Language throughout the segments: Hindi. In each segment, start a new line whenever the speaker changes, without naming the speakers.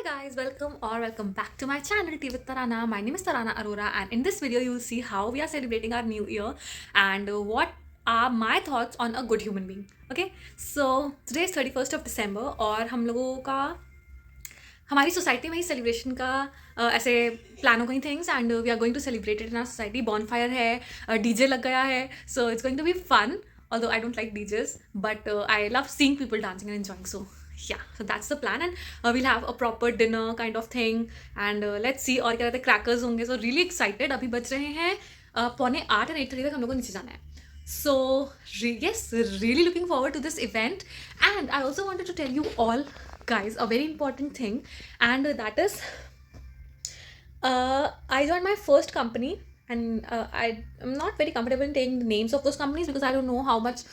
guys, welcome back to my channel Tea with Tarana. My name is Tarana Arora, and in this video you will see how we are celebrating our new year and what are my thoughts on a good human being. Okay, so today is 31st of December और हम लोगों का हमारी सोसाइटी में ही सेलिब्रेशन का ऐसे प्लान हो गई things and we are going to celebrate it in our society. Bonfire है, डीजे लग गया है, so it's going to be fun. Although I don't like DJs, but I love seeing people dancing and enjoying. So yeah, so that's the plan, and we'll have a proper dinner kind of thing, and let's see. और क्या कहते हैं, क्रैकर्स होंगे. So really excited. अभी बज रहे हैं 7:45 and 8:30 तक हम लोग को नीचे जाना है. So yes, really looking forward to this event, and I also wanted to tell you all guys a very important thing, and that is I joined my first company, and I'm not very comfortable in taking the names of those companies because I don't know how much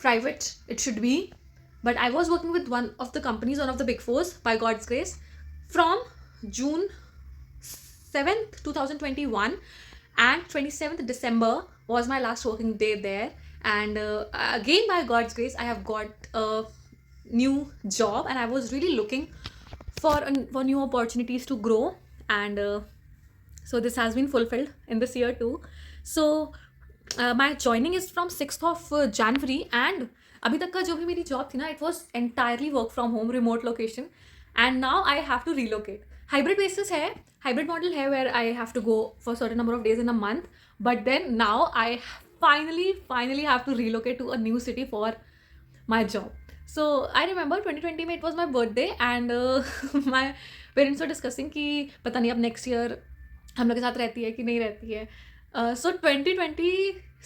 private it should be. But I was working with one of the companies, one of the big fours, by God's grace, from June 7th, 2021, and 27th December was my last working day there. And again, by God's grace, I have got a new job, and I was really looking for new opportunities to grow, and so this has been fulfilled in this year too. So my joining is from 6th of January, and अभी तक का जो भी मेरी जॉब थी ना, it was entirely work from home, remote location, and now I have to relocate. Hybrid basis है, hybrid model है where I have to go for certain number of days in a month, but then now I finally have to relocate to a new city for my job. So I remember 2020 में it was my birthday, and my parents were discussing कि पता नहीं अब next year हम लोग के साथ रहती है कि नहीं रहती है. So 2020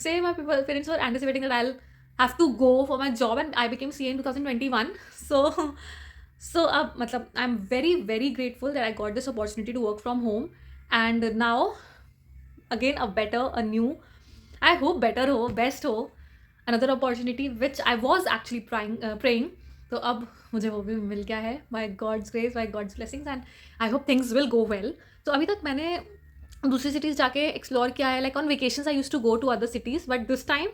से my parents were anticipating that I'll have to go for my job, and I became CA in 2021. So अब मतलब I'm very grateful that I got this opportunity to work from home, and now again a new, I hope better हो, best हो, another opportunity which I was actually praying. तो अब मुझे वो भी मिल गया है by God's grace, by God's blessings, and I hope things will go well. तो अभी तक मैंने दूसरी सिटीज़ जाके एक्सप्लोर किया है. Like on vacations I used to go to other cities, but this time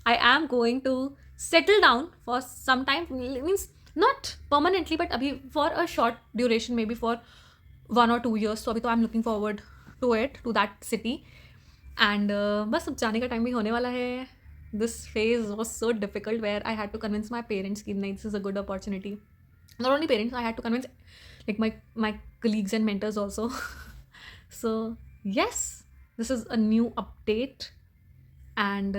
I am going to settle down for some time, means not permanently but अभी for a short duration, maybe for 1 or 2 years. तो अभी तो I am looking forward to that city, and बस अब जाने का टाइम भी होने वाला है. This phase was so difficult where I had to convince my parents कि नहीं, this is a good opportunity. Not only parents, I had to convince like my colleagues and mentors also. So yes, this is a new update, and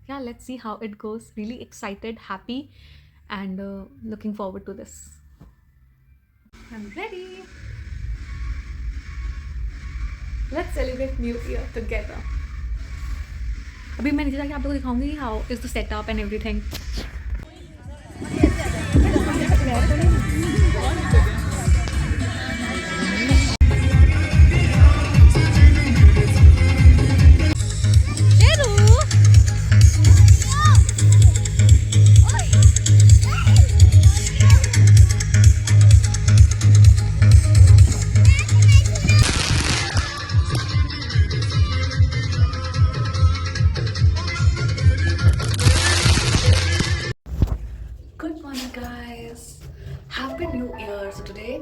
yeah, let's see how it goes. Really excited, happy, and looking forward to this. I'm ready. Let's celebrate New Year together. अभी मैं नीचे जाके आप लोगों को दिखाऊंगी how is the setup and everything. Good morning guys, happy new year. So today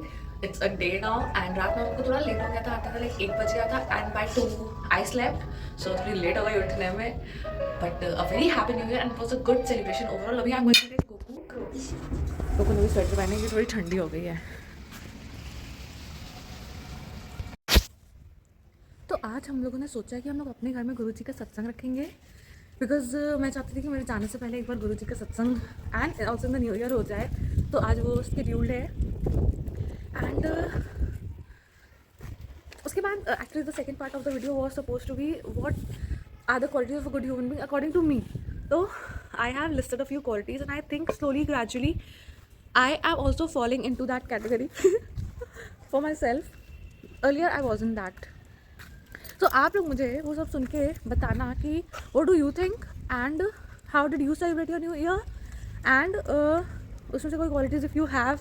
it's a day now, and रात में हमको थोड़ा लेट हो गया था, आते थे लाइक 1 बज गया था, and by 2 I slept, so थोड़ी लेट हो गई उठने में. But a very happy new year, and it was a good celebration overall. अभी I'm going to take cocoa ने भी स्वेटर पहने की, थोड़ी ठंडी हो गई है. तो आज हम लोगों ने सोचा कि हम लोग अपने घर में गुरुजी का सत्संग रखेंगे, बिकॉज मैं चाहती थी कि मेरे जाने से पहले एक बार गुरुजी का सत्संग and also in the new year हो जाए. तो आज वो शेड्यूल्ड है, एंड उसके बाद actually the second part of the video was suppose to be what are the qualities of a good human being according to me. तो I have listed a few qualities, and I think slowly gradually I am also following into that category for myself. Earlier I was in that. तो आप लोग मुझे वो सब सुन के बताना कि what do you think, and how did you celebrate your new year, एंड उसमें से कोई क्वालिटीज इफ़ यू हैव,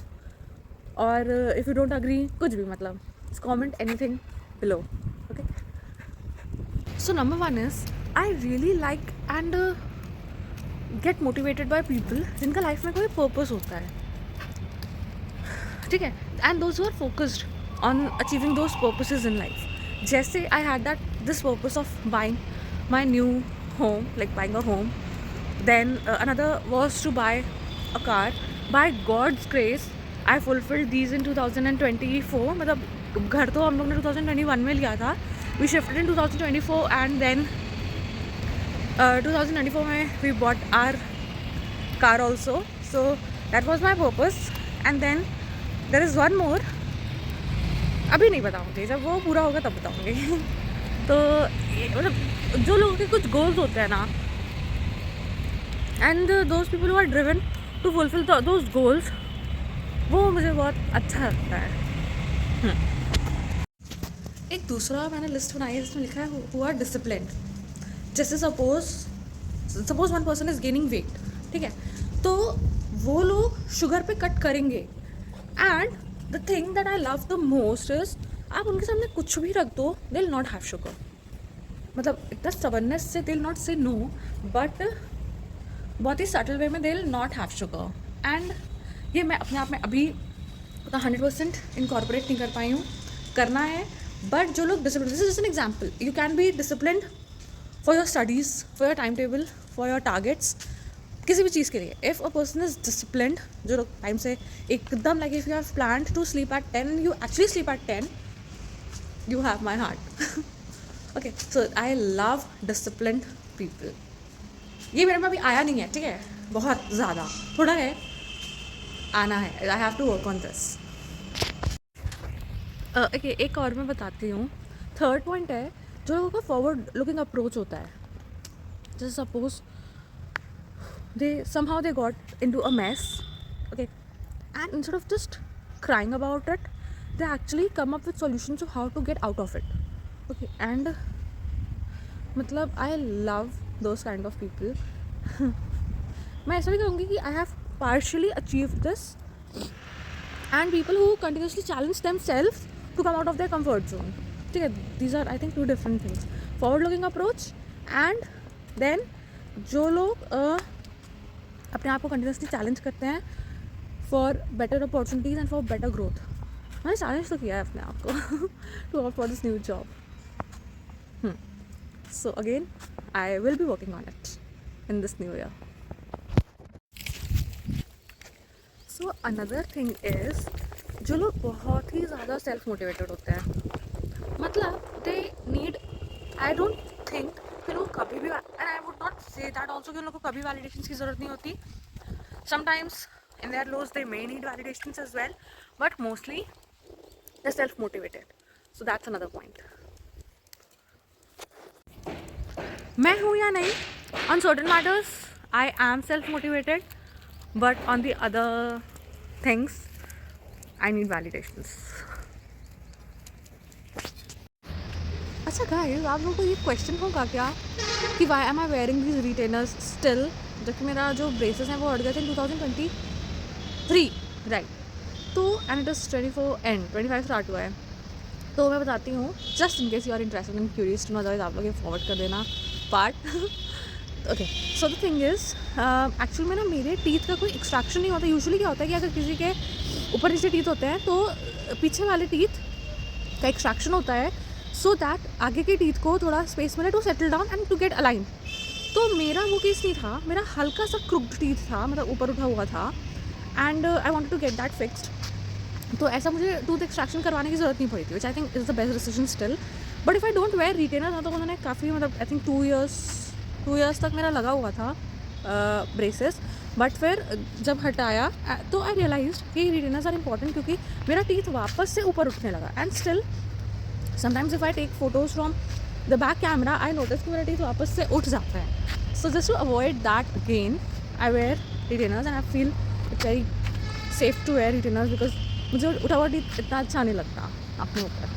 और इफ़ यू डोंट अग्री, कुछ भी मतलब comment anything below. Okay, so number 1 is I really like and get motivated by people जिनका लाइफ में कोई पर्पस होता है. ठीक है, and those are focused on achieving those purposes in life. जैसे I had that this purpose of buying my new home, like buying a home. Then another was to buy a car. By God's grace, I fulfilled these in 2024. मतलब घर तो हम लोग ने 2021 में लिया था. We shifted in 2024 and then 2024 में we bought our car also. So that was my purpose. And then there is one more. अभी नहीं बताऊँगी, जब वो पूरा होगा तब बताऊँगी. तो मतलब जो लोगों के कुछ गोल्स होते हैं ना, and those people who are driven to fulfil those goals, वो मुझे बहुत अच्छा लगता है. एक दूसरा मैंने लिस्ट बनाई है जिसमें लिखा है हु आर डिसिप्लिन्ड. जैसे suppose one person is gaining weight, ठीक है, तो वो लोग शुगर पे कट करेंगे. And the thing that I love the most is, आप उनके सामने कुछ भी रख दो, they will not have sugar. मतलब इतना स्टबर्ननेस से दे विल नॉट से नो, बट बहुत ही सटल वे में they will not have sugar. And ये मैं अपने आप में अभी 100% इनकॉर्पोरेट नहीं कर पाई हूँ, करना है. बट जो लोग discipline, this is just an example, you can be disciplined for your studies, for your time table, for your targets, किसी भी चीज़ के लिए. If a person is disciplined, जो लोग टाइम से एकदम, like if you have planned to sleep at 10, you actually sleep at 10, you have my heart. Okay, so I love disciplined people. ये मेरे में अभी आया नहीं है, ठीक है, बहुत ज़्यादा, थोड़ा है, आना है. I have to work on this. Okay, एक और मैं बताती हूँ. थर्ड पॉइंट है, जो लोगों का फॉरवर्ड लुकिंग अप्रोच होता है. जैसे suppose somehow they got into a mess, okay, and instead of just crying about it, they actually come up with solutions of how to get out of it. Okay, and मतलब I love those kind of people. मैं ऐसा भी कहूँगी कि I have partially achieved this, and people who continuously challenge themselves to come out of their comfort zone. ठीक है, these are I think two different things. Forward looking approach, and then जो लोग अपने आप को continuously challenge करते हैं for better opportunities and for better growth. मैंने चैलेंज तो किया है अपने आप को to opt for this new job. So again I will be working on it in this new year. So another thing is, जो लोग बहुत ही ज़्यादा सेल्फ मोटिवेटेड होते हैं, मतलब they need, I don't think कि लोग कभी भी, and I would not say that also कि उन लोगों को कभी वैलिडेशन की ज़रूरत नहीं होती. Sometimes in their lows they may need validations as well, but mostly they're self-motivated. So that's another point. मैं हूँ या नहीं, on certain matters I am self-motivated, but on the other things I need validations. अच्छा गाइस, आप लोगों को ये क्वेश्चन होगा क्या कि why am I wearing these retainers still, जबकि मेरा जो ब्रेसेस हैं वो हट गए थे 2023, राइट. तो एंड इट इज़ 25 स्टार्ट हुआ है. तो मैं बताती हूँ, just in case you are interested and curious to know, otherwise आप लोग ये फॉरवर्ड कर देना part. Okay, so the thing is, actually में ना मेरे टीथ का कोई एक्सट्रैक्शन नहीं होता. यूजुअली क्या होता है कि अगर किसी के ऊपर नीचे टीथ होते हैं तो पीछे वाले टीथ का एक्सट्रैक्शन होता है, सो दैट आगे के टीथ को थोड़ा स्पेस मिले to settle down and to get align. तो मेरा वो केस नहीं था, मेरा हल्का सा क्रुक्ड टीथ था, मतलब ऊपर उठा हुआ था, and I wanted to get that fixed. तो ऐसा मुझे टूथ एक्सट्रैक्शन करवाने की ज़रूरत नहीं पड़ी थी, which I think is the best decision still. But if I don't wear retainer था, तो उन्होंने काफ़ी, मतलब आई थिंक 2 years तक मेरा लगा हुआ था ब्रेसेस. बट फिर जब हटाया तो आई रियलाइज कि रिटेनर्स आर इंपॉर्टेंट, क्योंकि मेरा टीथ वापस से ऊपर उठने लगा. And still sometimes if I take photos from the back camera, I notice कि मेरा टीथ वापस से उठ जाता है. So just to avoid that again, I wear retainers and I feel it's very safe to wear retainers, because मुझे उठा हुआ टीथ इतना अच्छा नहीं लगता अपने ऊपर.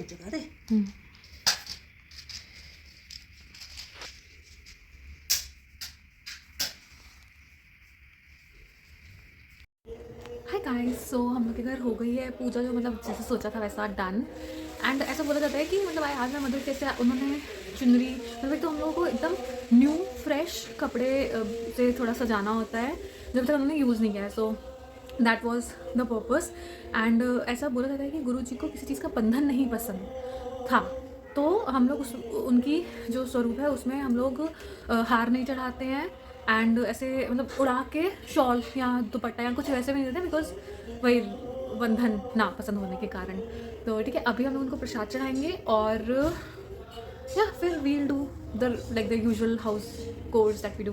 जगा दे।
हाय गाइस, सो हम लोग के घर हो गई है पूजा, जो मतलब जैसे सोचा था वैसा डन। एंड ऐसा बोला जाता है कि मतलब आज मैं मदर कैसे उन्होंने चुनरी, मतलब एक तो हम लोगों को एकदम न्यू फ्रेश कपड़े से थोड़ा सजाना होता है जब तक उन्होंने यूज़ नहीं किया है। So that was the purpose. And ऐसा बोला जाता है कि गुरु जी को किसी चीज़ का बंधन नहीं पसंद था, तो हम लोग उस उनकी जो स्वरूप है उसमें हम लोग हार नहीं चढ़ाते हैं एंड ऐसे मतलब उड़ा के शॉल या दुपट्टा या कुछ वैसे भी नहीं देते, बिकॉज वही बंधन ना पसंद होने के कारण। तो ठीक है, अभी हम लोग उनको प्रसाद चढ़ाएंगे और या फिर we'll do the like the usual house course that we do.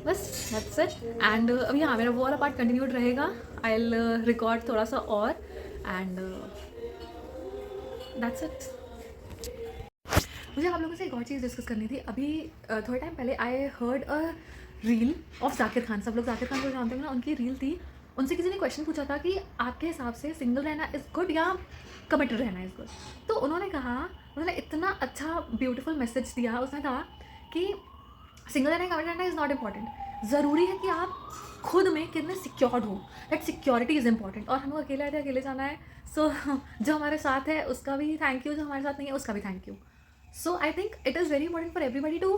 बस दैट्स इट। एंड अभी हाँ, मेरा वो वाला पार्ट कंटिन्यूड रहेगा। आई विल रिकॉर्ड थोड़ा सा और एंड दैट्स इट। मुझे आप लोगों से एक और चीज़ डिस्कस करनी थी। अभी थोड़े टाइम पहले I heard a reel of Zakir Khan. सब लोग जाकिर खान को जानते हैं ना, उनकी रील थी। उनसे किसी ने क्वेश्चन पूछा था कि आपके हिसाब से सिंगल रहना इज़ गुड या कमिटेड रहना इज़ गुड। तो उन्होंने कहा, उन्होंने इतना अच्छा ब्यूटीफुल मैसेज दिया। उसने कहा कि सिंगल रहना कमिटेड रहना इज़ नॉट इम्पॉर्टेंट। ज़रूरी है कि आप खुद में कितने सिक्योर्ड हो, दैट सिक्योरिटी इज़ इंपॉर्टेंट। और हम लोग अकेले आए थे, अकेले जाना है। सो जो हमारे साथ है उसका भी थैंक यू, जो हमारे साथ नहीं है उसका भी thank you. So I think it is very important for everybody to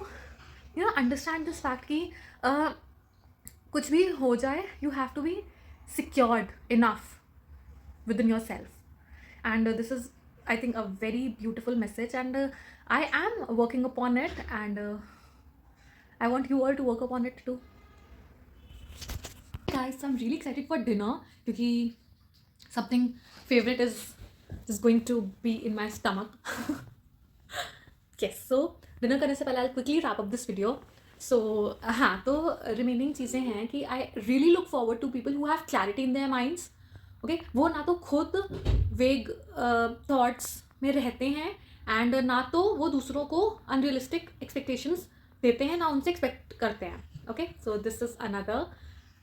understand this fact कि कुछ भी हो जाए, you have to be secured enough within yourself, and this is, I think, a very beautiful message, and I am working upon it, and I want you all to work upon it too. Guys, I'm really excited for dinner क्योंकि something favorite is going to be in my stomach. Yes, so dinner करने से पहले I quickly wrap up this video. So हाँ, तो रिमेनिंग चीज़ें हैं कि I really look forward to people who have clarity in their minds. Okay, वो ना तो खुद वेग थॉट्स में रहते हैं एंड ना तो वो दूसरों को अनरियलिस्टिक एक्सपेक्टेशंस देते हैं, ना उनसे एक्सपेक्ट करते हैं। Okay, so this is another.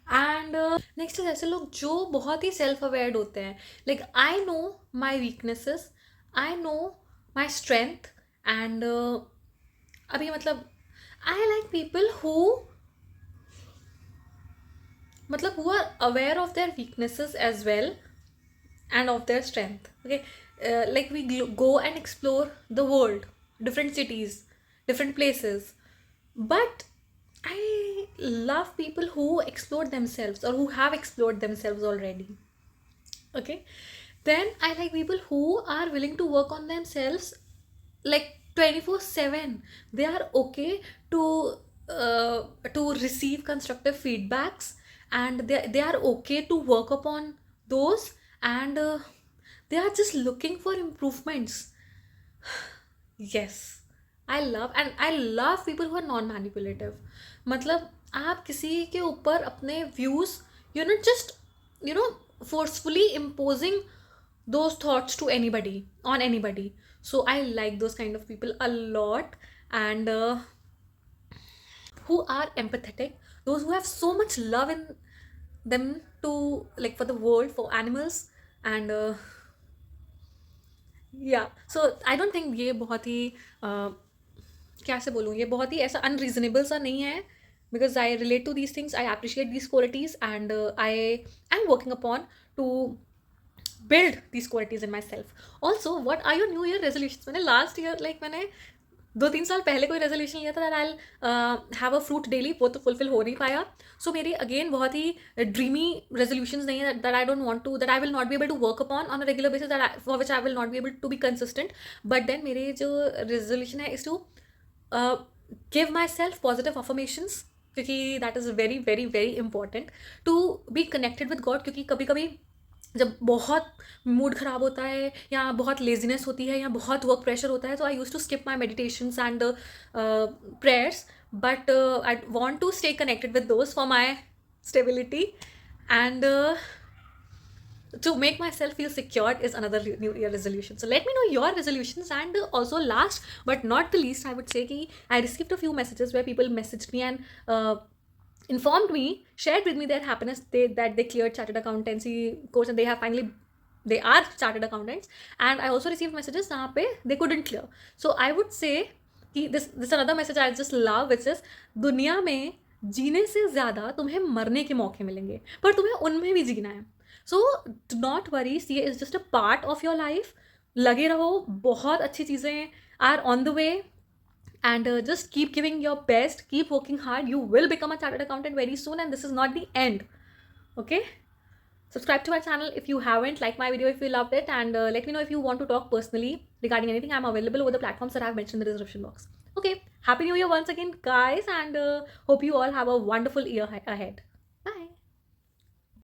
And next is ऐसे लोग जो बहुत ही सेल्फ अवेयर्ड होते हैं। Like I know my weaknesses, I know my strength, and अभी मतलब आई लाइक पीपल हु मतलब who are aware of their weaknesses as well and of their strength. Okay, like we go and explore the world, different cities, different places, but I love people who explore themselves or who have explored themselves already. Okay, then I like people who are willing to work on themselves like 24/7. They are okay to receive constructive feedbacks, and they are okay to work upon those, and they are just looking for improvements. Yes, I love people who are non manipulative. मतलब आप किसी के ऊपर अपने views, you not just forcefully imposing those thoughts to anybody, on anybody. So I like those kind of people a lot, and who are empathetic, those who have so much love in them to, like, for the world, for animals, and yeah. So I don't think ये बहुत ही क्या से बोलूँ, ये बहुत ही ऐसा अनरीजनेबल सा नहीं है, because I relate to these things, I appreciate these qualities, and I am working upon to build these qualities in myself. Also, what are your new year resolutions? मैंने last year, like मैंने 2-3 साल पहले कोई रेजोल्यूशन लिया था that I'll have a fruit daily, वो तो फुलफिल हो नहीं पाया। सो मेरी अगेन बहुत ही ड्रीमी रेजोल्यूशंस नहीं है that I don't want to, that I will not be able to work upon on a regular basis, for which I will not be able to be consistent. But then मेरे जो रेजोल्यूशन है is to give myself positive affirmations, क्योंकि that is very very very important to be connected with God। क्योंकि कभी कभी जब बहुत मूड ख़राब होता है या बहुत लेजीनेस होती है या बहुत वर्क प्रेशर होता है, तो I use to skip my meditations and prayers, but I want to stay connected with those for my stability, and to make myself feel secured is another new year resolution. So let me know your resolutions, and also last but not the least, I would say कि I received a few messages where people messaged me and informed me, shared with me their happiness, that they cleared chartered accountancy course and they have finally they are chartered accountants, and I also received messages जहाँ पे they couldn't clear. So I would say कि this another message I just love, which is दुनिया में जीने से ज़्यादा तुम्हें मरने के मौके मिलेंगे, पर तुम्हें उनमें भी जीना है. So do not worry, CA is just a part of your life. लगे रहो, बहुत अच्छी चीज़ें are on the way, and just keep giving your best, keep working hard. You will become a chartered accountant very soon, and this is not the end. Okay, subscribe to my channel if you haven't, like my video if you loved it, and let me know if you want to talk personally regarding anything. I'm available over the platforms that I've mentioned in the description box. Okay, happy new year once again, guys, and hope you all have a wonderful year ahead.